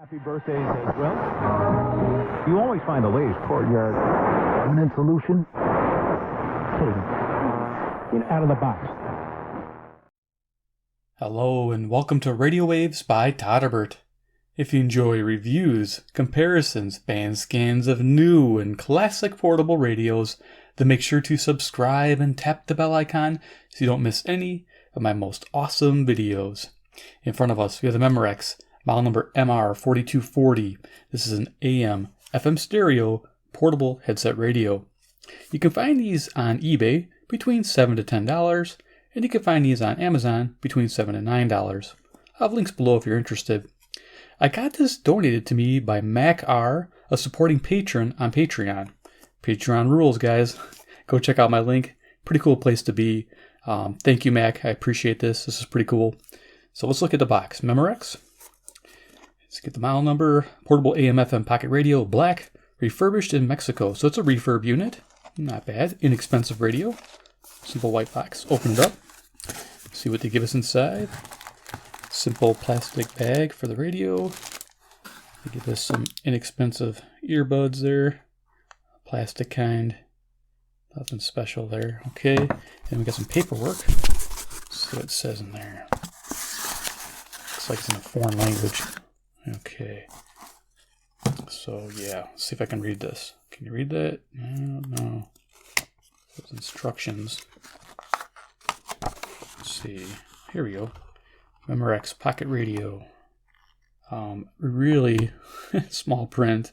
Happy birthdays as well. You always find the latest courtyard permanent solution. Out of the box. Hello and welcome to Radio Waves by Todderbert. If you enjoy reviews, comparisons, band scans of new and classic portable radios, then make sure to subscribe and tap the bell icon so you don't miss any of my most awesome videos. In front of us, we have the Memorex, model number MR4240. This is an AM, FM stereo, portable headset radio. You can find these on eBay between $7 to $10, and you can find these on Amazon between $7 and $9. I'll have links below if you're interested. I got this donated to me by Mac R, a supporting patron on Patreon. Patreon rules, guys. Go check out my link. Pretty cool place to be. Thank you, Mac. I appreciate this. This is pretty cool. So let's look at the box. Memorex. Let's get the model number. Portable AM/FM pocket radio, black, refurbished in Mexico. So it's a refurb unit. Not bad. Inexpensive radio. Simple white box. Open it up. See what they give us inside. Simple plastic bag for the radio. They give us some inexpensive earbuds there. Plastic kind. Nothing special there. Okay. And we got some paperwork. Let's see what it says in there. Looks like it's in a foreign language. Okay. So yeah, let's see if I can read this. Can you read that? No. Those instructions. Let's see. Here we go. Memorex pocket radio. Really small print.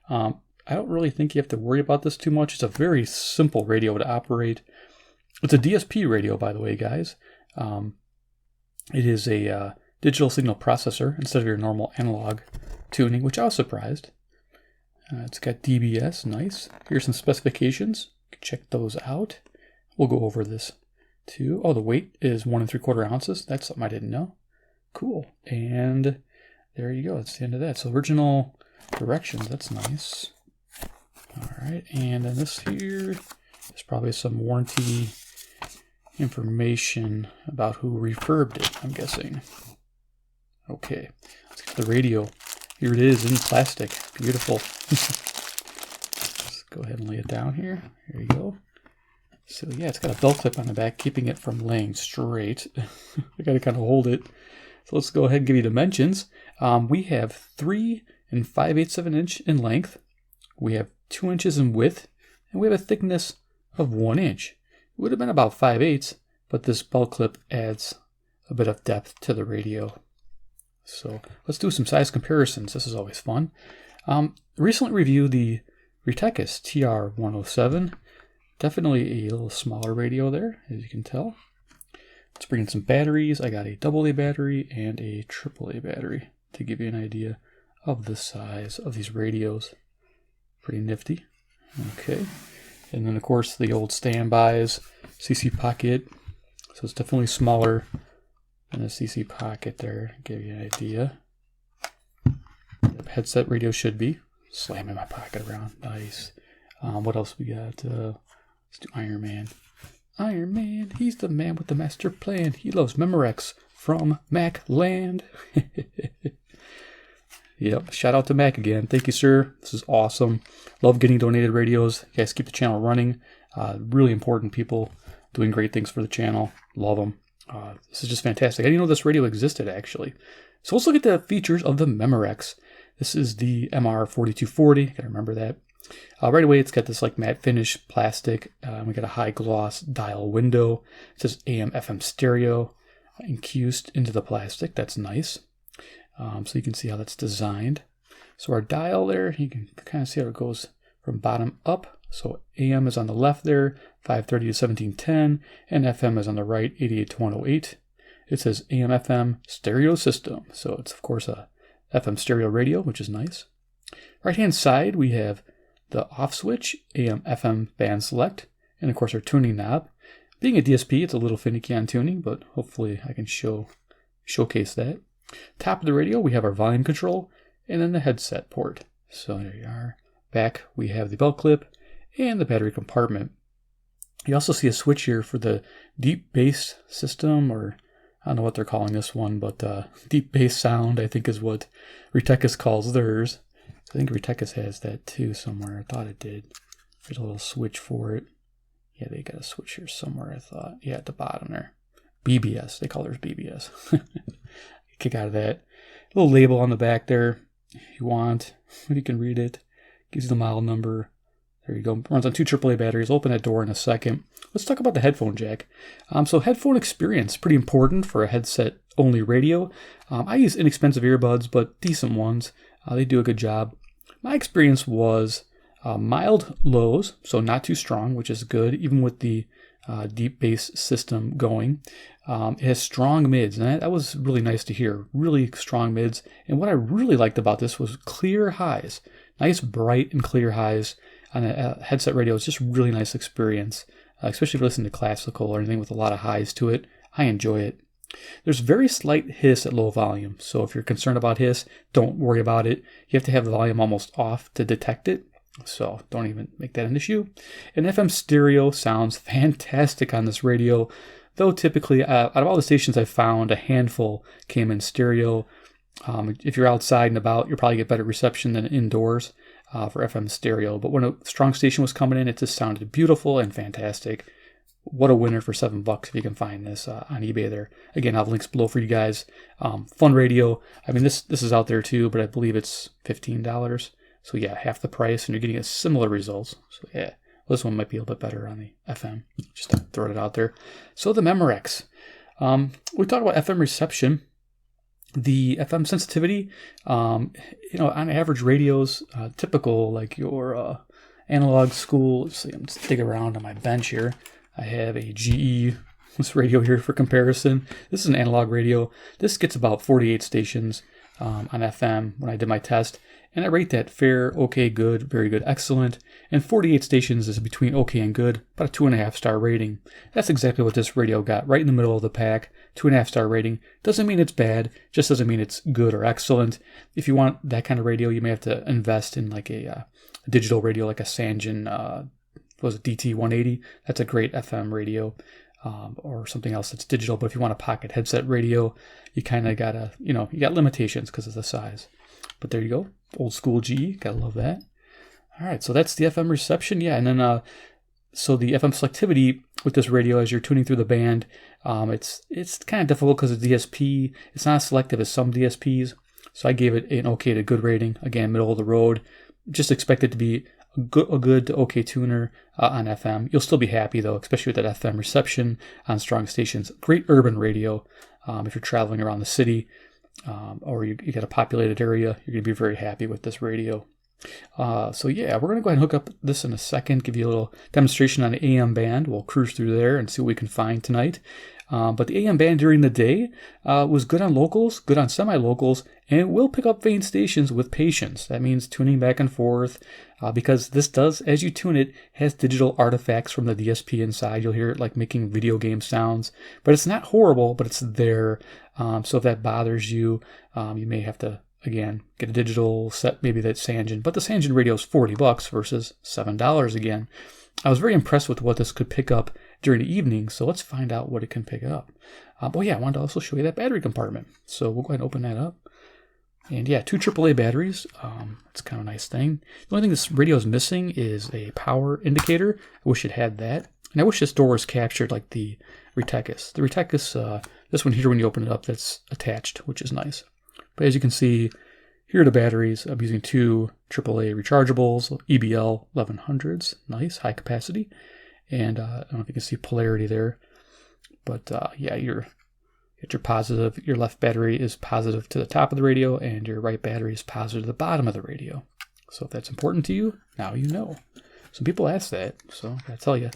I don't really think you have to worry about this too much. It's a very simple radio to operate. It's a DSP radio, by the way, guys. It is a digital signal processor instead of your normal analog tuning, which I was surprised. It's got DBS, nice. Here's some specifications. Check those out. We'll go over this too. Oh, the weight is 1 3/4 ounces. That's something I didn't know. Cool. And there you go. That's the end of that. So original directions. That's nice. All right. And then this here, there's probably some warranty information about who refurbed it, I'm guessing. Okay. Let's get the radio. Here it is in plastic. Beautiful. Let's go ahead and lay it down here. Here you go. So yeah, it's got a belt clip on the back, keeping it from laying straight. I gotta kind of hold it. So let's go ahead and give you dimensions. We have 3 5/8 of an inch in length. We have 2 inches in width, and we have a thickness of 1 inch. It would have been about 5/8, but this belt clip adds a bit of depth to the radio. So let's do some size comparisons. This is always fun. Recently reviewed the Retecus TR107. Definitely a little smaller radio there, as you can tell. Let's bring in some batteries. I got a AA battery and a AAA battery to give you an idea of the size of these radios. Pretty nifty. Okay. And then, of course, the old standbys, CC Pocket. So it's definitely smaller than a CC Pocket there, to give you an idea. The headset radio should be. Slamming my pocket around. Nice. What else we got? Let's do Iron Man. Iron Man, he's the man with the master plan. He loves Memorex from Mac Land. Yep, shout out to Mac again. Thank you, sir. This is awesome. Love getting donated radios. You guys keep the channel running. Really important people doing great things for the channel. Love them. This is just fantastic. I didn't know this radio existed, actually. So let's look at the features of the Memorex. This is the MR4240. Gotta remember that. Right away, it's got this like matte finish plastic. We got a high gloss dial window. It says AM/FM stereo infused into the plastic. That's nice. So you can see how that's designed. So our dial there, you can kind of see how it goes from bottom up. So AM is on the left there, 530 to 1710, and FM is on the right, 88 to 108. It says AM/FM stereo system. So it's of course a FM stereo radio, which is nice. Right hand side, we have the off switch, AM/FM band select, and of course our tuning knob. Being a DSP, it's a little finicky on tuning, but hopefully I can showcase that. Top of the radio, we have our volume control, and then the headset port. So there you are. Back, we have the belt clip and the battery compartment. You also see a switch here for the deep bass system, or I don't know what they're calling this one, but deep bass sound, I think, is what Retecus calls theirs. I think Retecus has that too somewhere. I thought it did. There's a little switch for it. Yeah, they got a switch here somewhere, I thought. Yeah, at the bottom there. BBS. They call theirs BBS. Kick out of that. A little label on the back there if you want. You can read it. Gives you the model number. There you go. Runs on 2 AAA batteries. Open that door in a second. Let's talk about the headphone jack. So headphone experience, pretty important for a headset-only radio. I use inexpensive earbuds, but decent ones. They do a good job. My experience was mild lows, so not too strong, which is good, even with the deep bass system going. It has strong mids, and that was really nice to hear. Really strong mids. And what I really liked about this was clear highs. Nice, bright, and clear highs on a headset radio. It's just a really nice experience, especially if you listen to classical or anything with a lot of highs to it. I enjoy it. There's very slight hiss at low volume, so if you're concerned about hiss, don't worry about it. You have to have the volume almost off to detect it, so don't even make that an issue. And FM stereo sounds fantastic on this radio, though typically, out of all the stations I've found, a handful came in stereo. If you're outside and about, you'll probably get better reception than indoors for FM stereo. But when a strong station was coming in, it just sounded beautiful and fantastic. What a winner for $7 if you can find this on eBay there. Again, I'll have links below for you guys. Fun radio. I mean, this is out there too, but I believe it's $15. So yeah, half the price, and you're getting a similar results. So yeah, well, this one might be a little bit better on the FM. Just to throw it out there. So the Memorex. We talked about FM reception. The FM sensitivity, on average radios, typical like your analog school. Let's see, I'm just digging around on my bench here. I have a GE this radio here for comparison. This is an analog radio. This gets about 48 stations on FM when I did my test. And I rate that fair, okay, good, very good, excellent. And 48 stations is between okay and good, about a 2.5-star rating. That's exactly what this radio got, right in the middle of the pack. 2.5-star rating. Doesn't mean it's bad, just doesn't mean it's good or excellent. If you want that kind of radio, you may have to invest in like a digital radio, like a Sangen, DT180. That's a great FM radio. Or something else that's digital. But if you want a pocket headset radio, you kind of gotta, you got limitations because of the size. But there you go. Old school GE. Gotta love that. All right. So that's the FM reception. Yeah. And then, so the FM selectivity with this radio as you're tuning through the band, it's kind of difficult because it's DSP. It's not as selective as some DSPs. So I gave it an okay to good rating. Again, middle of the road. Just expect it to be a good to okay tuner on FM. You'll still be happy though, especially with that FM reception on strong stations. Great urban radio if you're traveling around the city or you got a populated area. You're going to be very happy with this radio. So yeah, we're going to go ahead and hook up this in a second, give you a little demonstration on the AM band. We'll cruise through there and see what we can find tonight. But the AM band during the day was good on locals, good on semi-locals, and it will pick up faint stations with patience. That means tuning back and forth because this does, as you tune it, has digital artifacts from the DSP inside. You'll hear it like making video game sounds, but it's not horrible, but it's there. So if that bothers you, you may have to, again, get a digital set, maybe that Sangen. But the Sangen radio is $40 versus $7 again. I was very impressed with what this could pick up during the evening, so let's find out what it can pick up. But yeah, I wanted to also show you that battery compartment. So we'll go ahead and open that up. And yeah, 2 AAA batteries. It's kind of a nice thing. The only thing this radio is missing is a power indicator. I wish it had that. And I wish this door was captured like the Retecus. The Retecus, this one here, when you open it up, that's attached, which is nice. But as you can see, here are the batteries. I'm using 2 AAA rechargeables, EBL 1100s. Nice, high capacity. And I don't know if you can see polarity there. But yeah, your positive, your left battery is positive to the top of the radio, and your right battery is positive to the bottom of the radio. So if that's important to you, now you know. Some people ask that, so I gotta tell you.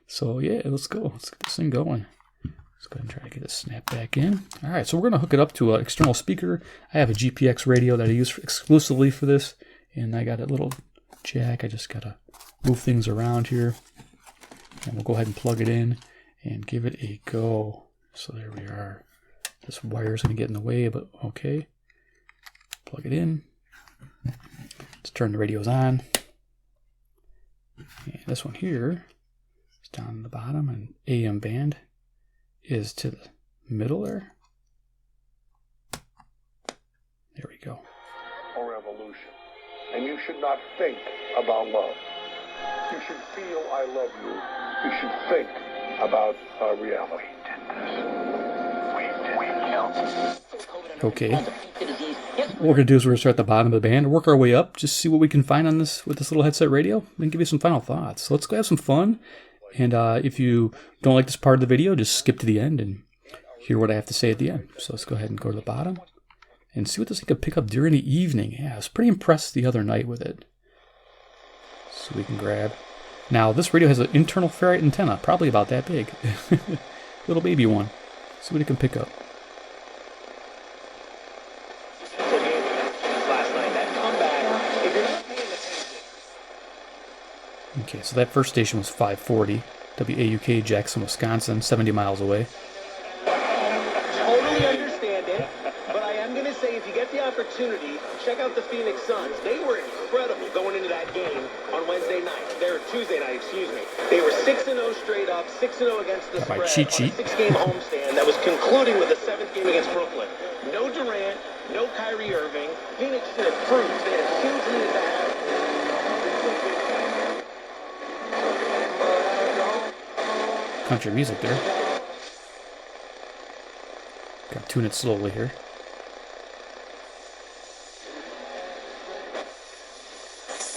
So yeah, let's go. Let's get this thing going. Let's go ahead and try to get it snapped back in. All right, so we're going to hook it up to an external speaker. I have a GPX radio that I use exclusively for this, and I got a little jack. I just got to move things around here, and we'll go ahead and plug it in and give it a go. So there we are. This wire is going to get in the way, but okay. Plug it in. Let's turn the radios on. And this one here is down the bottom, and AM band is to the middle there. There we go. Or revolution. And you should not think about love. You should feel I love you. You should think about reality. Okay. What we're going to do is we're going to start at the bottom of the band, work our way up, just see what we can find on this with this little headset radio, and give you some final thoughts. So let's go have some fun. And if you don't like this part of the video, just skip to the end and hear what I have to say at the end. So let's go ahead and go to the bottom and see what this thing could pick up during the evening. Yeah, I was pretty impressed the other night with it. So we can grab. Now, this radio has an internal ferrite antenna, probably about that big. Little baby one. See what it can pick up. Okay, so that first station was 540, WAUK, Jackson, Wisconsin, 70 miles away. Totally understand it, but I am going to say if you get the opportunity, check out the Phoenix Suns. They were incredible going into that game on Wednesday night. Tuesday night, excuse me. They were 6-0 straight up, 6-0 against the spread on a 6-game homestand that was concluding with a 7th game against Brooklyn. No Durant, no Kyrie Irving. Phoenix should have proved they had a huge lead at the half. Country music there. Gotta tune it slowly here.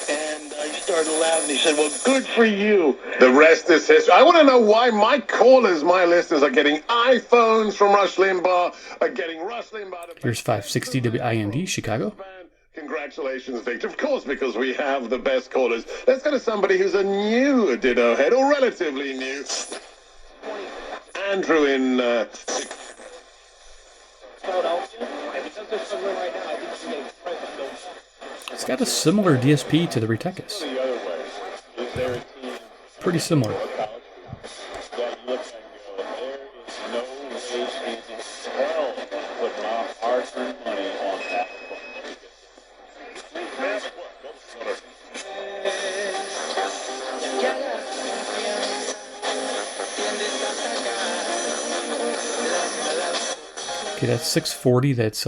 And I started laughing. He said, well, good for you. The rest is history. I want to know why my callers, my listeners, are getting iPhones from Rush Limbaugh, are getting Rush Limbaugh. Here's 560 WIND, Chicago. Congratulations, Victor. Of course, because we have the best callers. Let's go to somebody who's a new Ditto head, or relatively new. Andrew in... It's got a similar DSP to the Retekis. Pretty similar. Okay, that's 640. That's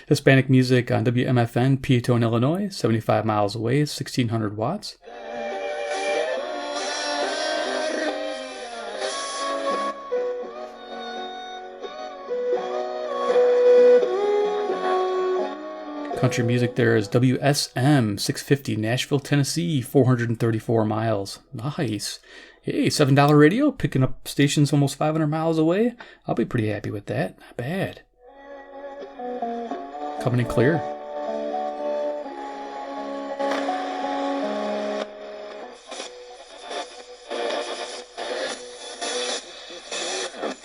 Hispanic music on WMFN, Peatone, Illinois, 75 miles away, 1,600 watts. Country music there is WSM 650, Nashville, Tennessee, 434 miles. Nice. Hey, $7 radio, picking up stations almost 500 miles away. I'll be pretty happy with that. Not bad. Coming in clear.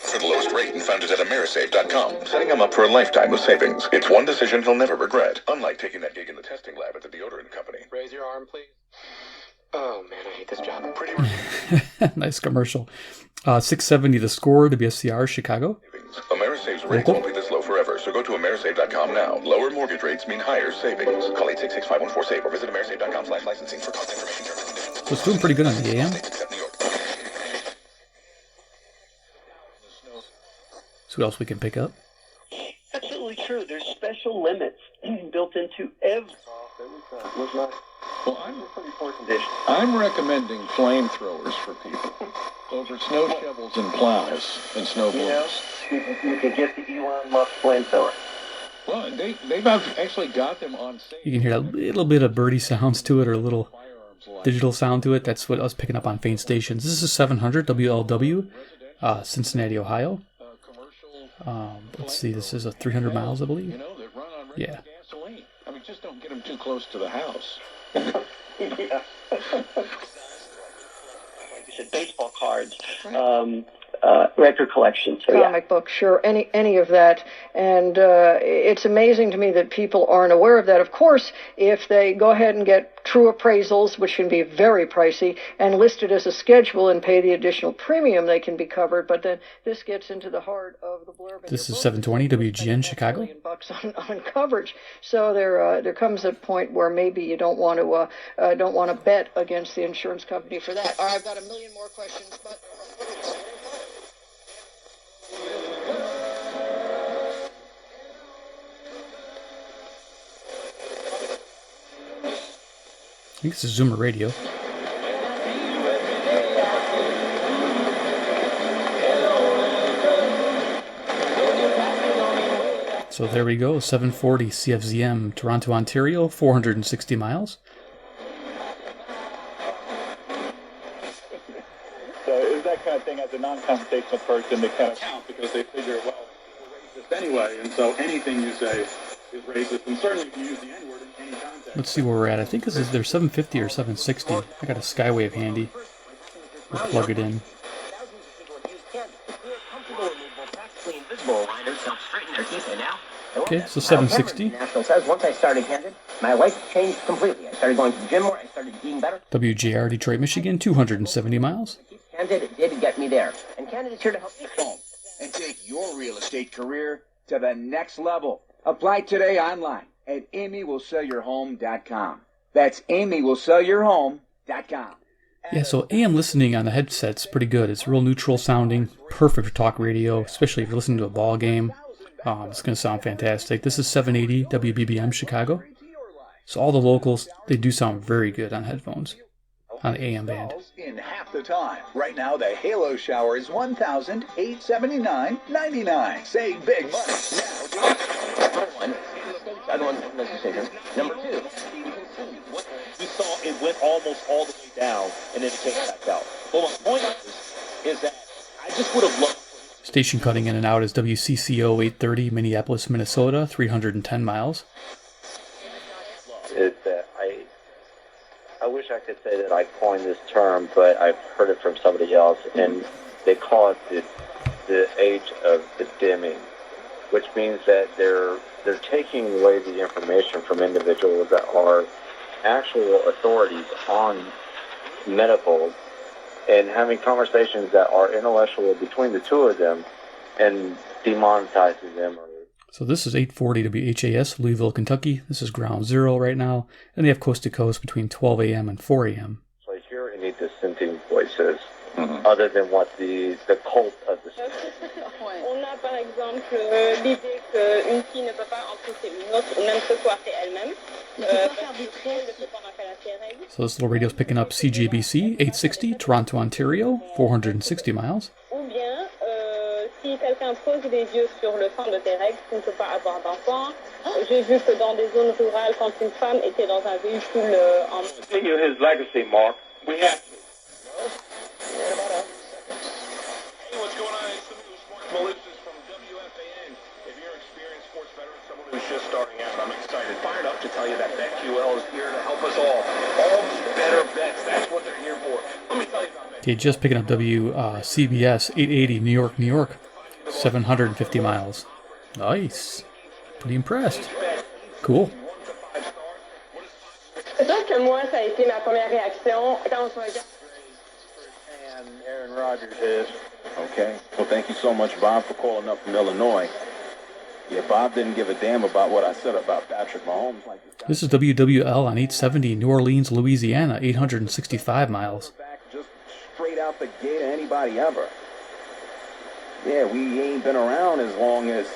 For the lowest rate and found it at Amerisave.com, setting him up for a lifetime of savings. It's one decision he'll never regret, unlike taking that gig in the testing lab at the deodorant company. Raise your arm, please. Oh, man, I hate this job. Nice commercial. 670 The Score, WSCR, Chicago. Amerisave's rates won't be this low forever, so go to Amerisave.com now. Lower mortgage rates mean higher savings. Call 866-514-SAVE or visit Amerisave.com/licensing for cost information. So it's doing pretty good on the AM. So what else we can pick up? Absolutely true. There's special limits built into every... Well, I'm recommending flamethrowers for people over snow shovels and plows and snowblowers. You can get the Elon Musk flamethrower. Well, they've actually got them on sale. You can hear a little bit of birdie sounds to it, or a little digital sound to it. That's what I was picking up on faint stations. This is 700 WLW, Cincinnati, Ohio. Let's see, this is 300 miles, I believe. Yeah. Gasoline. I mean, just don't get them too close to the house. Yeah. You said baseball cards, record collection, so comic books, sure, any of that. And it's amazing to me that people aren't aware of that. Of course, if they go ahead and get true appraisals, which can be very pricey, and list it as a schedule and pay the additional premium, they can be covered. But then this gets into the heart of the blurb. This is 720 WGN Chicago. $1 on coverage. So there comes a point where maybe you don't want to bet against the insurance company for that. All right, I've got a million more questions, but. think this is Zoomer Radio. So there we go, 740 CFZM, Toronto, Ontario, 460 miles. So is that kind of thing as a non-conversational person they kind of count because they figure, well, we're racist anyway, and so anything you say is racist, and certainly if you use the N-word in any context. Let's see where we're at. I think this is their 750 or 760. I got a Skywave handy. We'll plug it in. Okay, so 760. National says once I started Candid, my life changed completely. I started going to the gym more. I started eating better. WJR, Detroit, Michigan, 270 miles. Candid did get me there, and Candid is here to help me. And take your real estate career to the next level. Apply today online at amywillsellyourhome.com. That's amywillsellyourhome.com. Yeah, so AM listening on the headset's pretty good. It's real neutral sounding, perfect for talk radio, especially if you're listening to a ball game. It's going to sound fantastic. This is 780 WBBM Chicago. So all the locals, they do sound very good on headphones, on the AM band. In half the time. Right now, the Halo shower is $1,879.99. Save big money. Number one, other one's decision. Number two, you can see what We saw it went almost all the way down, and then it came back out. Well, my point is that I just would have loved. Station cutting in and out is WCCO 830, Minneapolis, Minnesota, 310 miles. Is that I wish I could say that I coined this term, but I've heard it from somebody else, and they call it the age of the dimming, which means that they're taking away the information from individuals that are actual authorities on medical and having conversations that are intellectual between the two of them and demonetizing them. So this is 840 WHAS, Louisville, Kentucky. This is ground zero right now. And they have coast to coast between 12 a.m. and 4 a.m. So I hear any dissenting voices other than what the cult of the... On a par exemple l'idée qu'une fille ne peut pas entrer ses notes, même ce soir c'est elle-même. So this little radio is picking up CJBC 860, Toronto, Ontario, 460 miles. Ou bien, si quelqu'un pose les yeux sur le sang de tes règles, tu ne peux pas avoir d'enfant. J'ai vu que dans des zones rurales, quand une femme était dans un véhicule en... Continue his legacy, Mark. We have to. Hey, what's going on? It's the new Sports Malicious from WFAN. If you're an experienced sports veteran, someone who's just starting out, I'm excited, fired up to tell you that BetQL is here to help us all. All better bets. That's what they're here for. Let me tell you about Okay, just picking up WCBS 880, New York, New York, 750 miles. Nice. Pretty impressed. Cool. C'est sûr que moi, ça a été ma première réaction quand on se regarde. And Aaron Rodgers is. Okay. Well, thank you so much, Bob, for calling up from Illinois. Yeah, Bob didn't give a damn about what I said about Patrick Mahomes. This is WWL on 870, New Orleans, Louisiana, 865 miles. Just straight out the gate of anybody ever. Yeah, we ain't been around as long as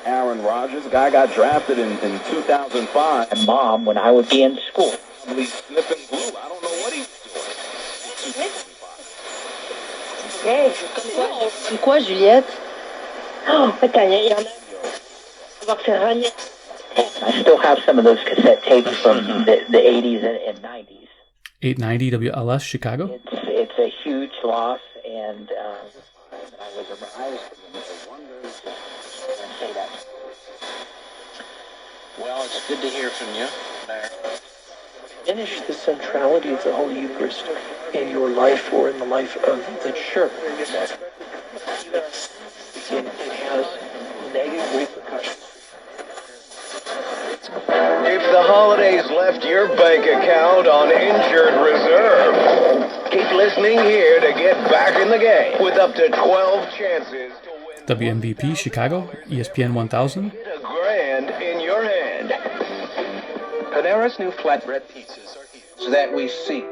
Aaron Rodgers. The guy got drafted in 2005. And Mom, when I would be in school. He's sniffing glue. I don't know what he's doing. Hey, C'est quoi, Juliette? oh, attends, il y en a. I still have some of those cassette tapes from the 80s and 90s. 890 WLS, Chicago. It's a huge loss, and I was say that. Well, it's good to hear from you. Diminish the centrality of the Holy Eucharist in your life or in the life of the church. It has negative repercussions. If the holidays left your bank account on injured reserve, keep listening here to get back in the game with up to 12 chances to win WMVP, Chicago, ESPN 1000. a grand in your hand. Panera's new flatbread pizzas are heroes that we seek.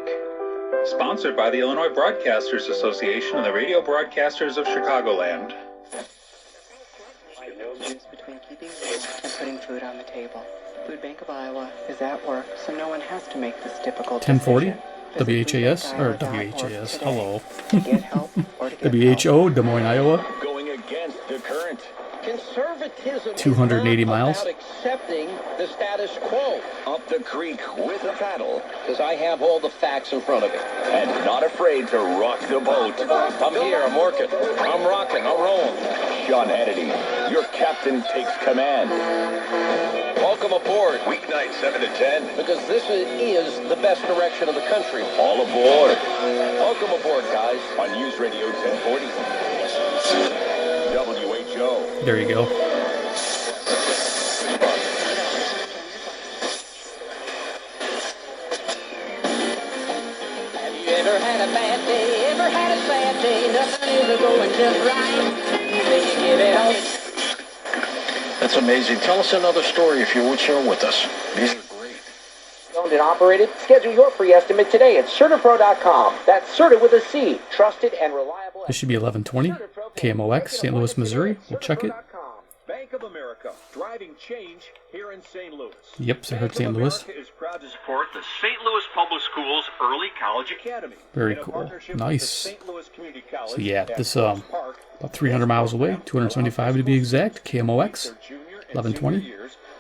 Sponsored by the Illinois Broadcasters Association and the Radio Broadcasters of Chicagoland. Between keeping busy and putting food on the table. Food Bank of Iowa is at work, so no one has to make this difficult 1040? decision. WHAS? Or WHAS, hello. To get help or to get WHO, Des Moines, Iowa. Going against the current. Conservatism 280 is not miles. about accepting the status quo. Up the creek with a paddle. Because I have all the facts in front of me. And not afraid to rock the boat. I'm here, I'm working, I'm rocking, I'm rolling. Sean Hannity, your captain takes command. Welcome aboard. Weeknight 7 to 10. Because this is the best direction of the country. All aboard. Welcome aboard, guys. On News Radio 1040. WHO. There you go. Have you ever had a bad day? Ever had a sad day? Nothing is going just right. Then you give it all. That's amazing. Tell us another story if you would share with us. These are great. Owned and operated. Schedule your free estimate today at CertaPro.com. That's Certa with a C. Trusted and reliable. This should be 1120. KMOX, St. Louis, Missouri. We'll check it. Bank of America, driving change here in St. Louis. Yep, so I heard St. Louis. America is proud to support the St. Louis Public Schools Early College Academy. Very cool. Nice. So yeah, this about 300 miles away, 275 to be exact. KMOX, 1120.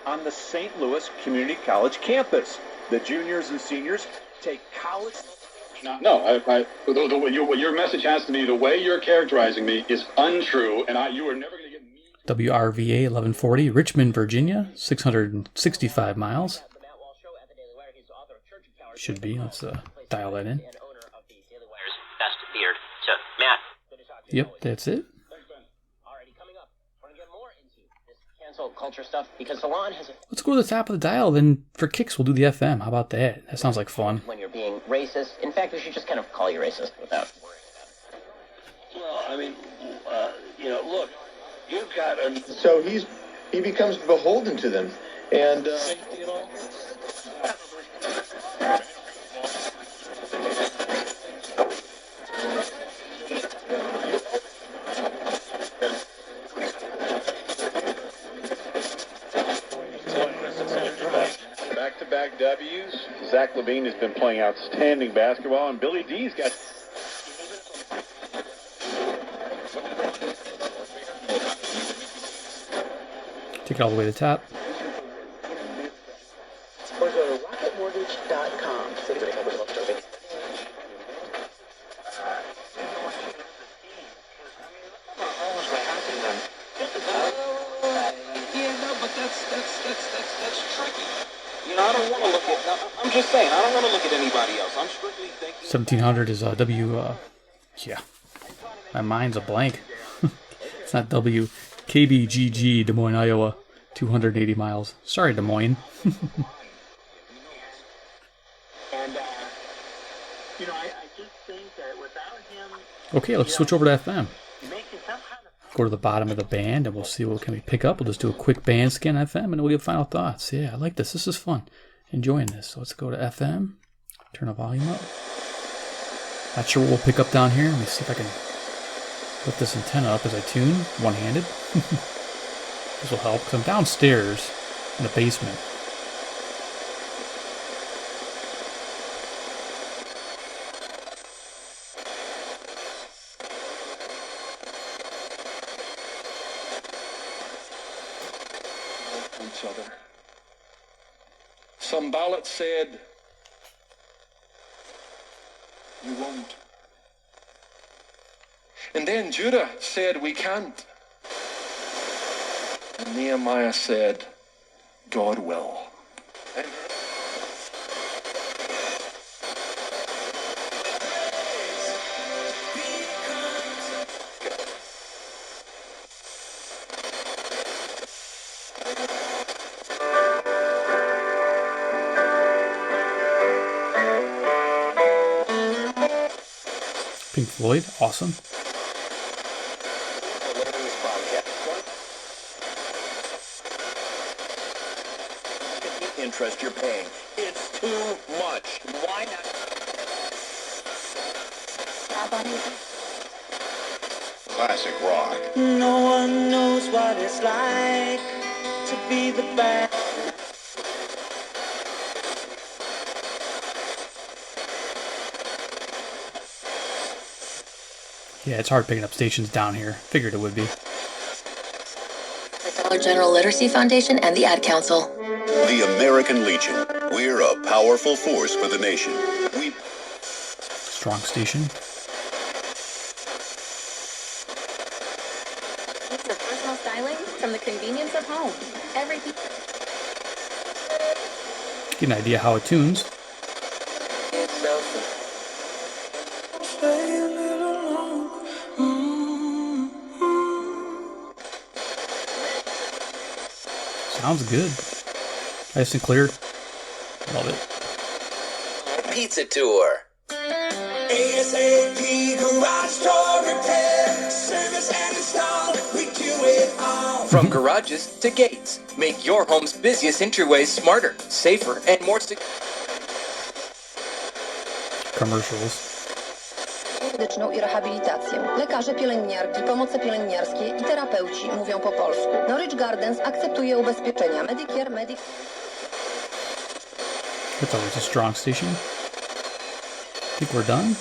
On the St. Louis Community College campus. The juniors and seniors take college. What your message has to be, the way you're characterizing me is untrue, and you are never going to get me. WRVA 1140, Richmond, Virginia, 665 miles. Should be. Let's dial that in. Best beard. So, Matt. Yep, that's it. Cancel culture stuff because Salon has a... Let's go to the top of the dial, then for kicks we'll do the FM. How about that? That sounds like fun. When you're being racist. In fact, we should just kind of call you racist without worrying about it. Well, I mean, look, you've got a... So he becomes beholden to them. And, Back-to-back W's. Zach Levine has been playing outstanding basketball, and Billy D's got... Take it all the way to the top. Or go to rocketmortgage.com. I don't want to look at. I'm just saying, I don't want to look at anybody else. I'm strictly thinking. 1700 is yeah. My mind's a blank. It's not KBGG, Des Moines, Iowa, 280 miles. Sorry, Des Moines. Okay, let's switch over to FM. Go to the bottom of the band and we'll see what can we pick up. We'll just do a quick band scan FM and we'll give final thoughts. Yeah, I like this. This is fun. Enjoying this. So let's go to FM. Turn the volume up. Not sure what we'll pick up down here. Let me see if I can lift this antenna up as I tune one-handed. This will help because I'm downstairs in the basement. each other. Some ballot said, "You won't." And then Judah said, "We can't." And Nehemiah said, "God will." And Pink Floyd, awesome. Interest you're paying. It's too much. Why not? Classic rock. No one knows what it's like to be the bad. Yeah, it's hard picking up stations down here. Figured it would be. The Dollar General Literacy Foundation and the Ad Council. The American Legion. We're a powerful force for the nation. Strong station. It's a personal styling from the convenience of home. Everything. Get an idea how it tunes. Sounds good. Nice and clear. Love it. Pizza tour. ASAP Garage Door Repair. Service and install. We do it all. From garages to gates. Make your home's busiest entryways smarter, safer, and more secure. Commercials. Medyczną i rehabilitację. Lekarze, pielęgniarki, pomoce pielęgniarskie i terapeuci mówią po polsku. Norwich Gardens akceptuje ubezpieczenia Medicare, That's always a strong station. Think we're done?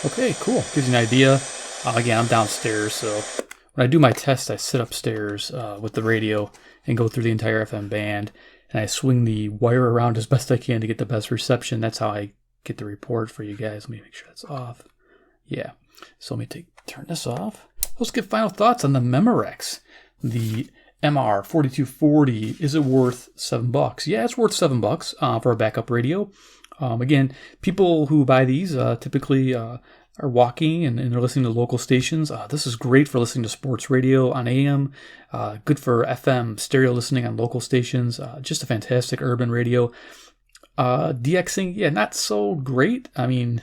Okay, cool. Gives you an idea. Again, I'm downstairs, so when I do my test, I sit upstairs with the radio and go through the entire FM band, and I swing the wire around as best I can to get the best reception. That's how I get the report for you guys. Let me make sure that's off. Yeah. So let me turn this off. Let's get final thoughts on the Memorex. The MR4240. Is it worth $7? Yeah, it's worth $7 for a backup radio. Again, people who buy these typically are walking and they're listening to local stations. This is great for listening to sports radio on AM. Good for FM stereo listening on local stations. Just a fantastic urban radio. DXing, yeah, not so great. I mean,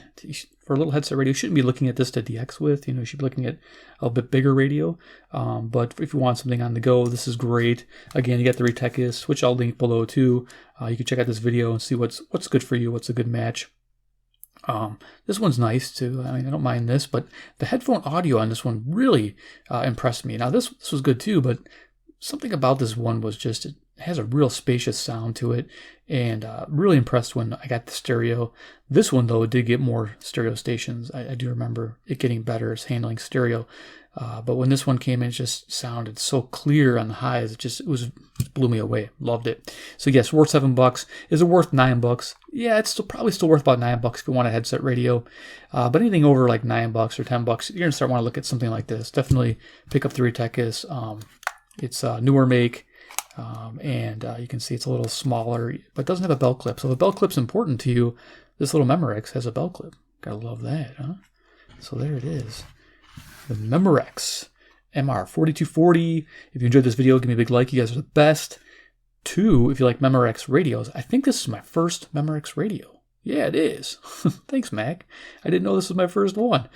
for a little headset radio, you shouldn't be looking at this to DX with. You should be looking at a bit bigger radio. But if you want something on the go, this is great. Again, you got the Retekis, which I'll link below too. You can check out this video and see what's good for you, what's a good match. This one's nice too. I mean, I don't mind this, but the headphone audio on this one really impressed me. Now, this was good too, but something about this one was just, it has a real spacious sound to it, and really impressed when I got the stereo. This one, though, did get more stereo stations. I do remember it getting better as handling stereo. But when this one came in, it just sounded so clear on the highs. It blew me away. Loved it. So yes, worth $7. Is it worth $9? Yeah, it's probably still worth about $9 if you want a headset radio. But anything over like $9 or $10, you're gonna start wanting to look at something like this. Definitely pick up the Retekis. It's a newer make. And you can see it's a little smaller, but doesn't have a belt clip. So if a belt clip's important to you, this little Memorex has a belt clip. Gotta love that, huh? So there it is. The Memorex MR4240. If you enjoyed this video, give me a big like. You guys are the best. 2, if you like Memorex radios. I think this is my first Memorex radio. Yeah, it is. Thanks, Mac. I didn't know this was my first one.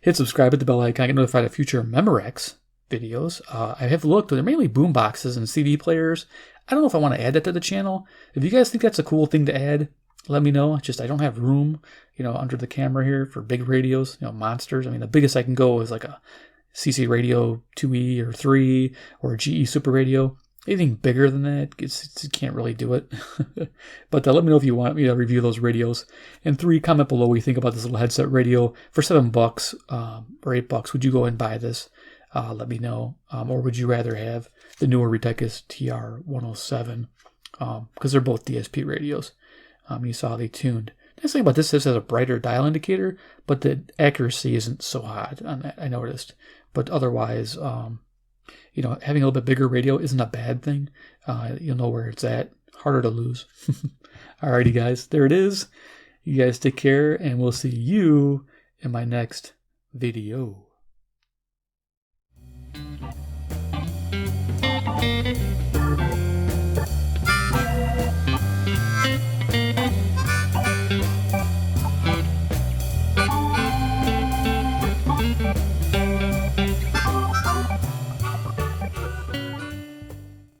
Hit subscribe, hit the bell icon, get notified of future Memorex videos. I have looked, they're mainly boom boxes and CD players. I don't know if I want to add that to the channel. If you guys think that's a cool thing to add, let me know. Just I don't have room, under the camera here for big radios, monsters. I mean, the biggest I can go is like a CC Radio 2E or 3 or a GE Super Radio. Anything bigger than that, you can't really do it. But let me know if you want me to review those radios. And 3, comment below what you think about this little headset radio. For $7 or $8, would you go and buy this? Let me know. Or would you rather have the newer Retekis TR107? Because they're both DSP radios. You saw they tuned. Nice thing about this has a brighter dial indicator, but the accuracy isn't so hot on that, I noticed. But otherwise, having a little bit bigger radio isn't a bad thing. You'll know where it's at. Harder to lose. Alrighty, guys. There it is. You guys take care, and we'll see you in my next video.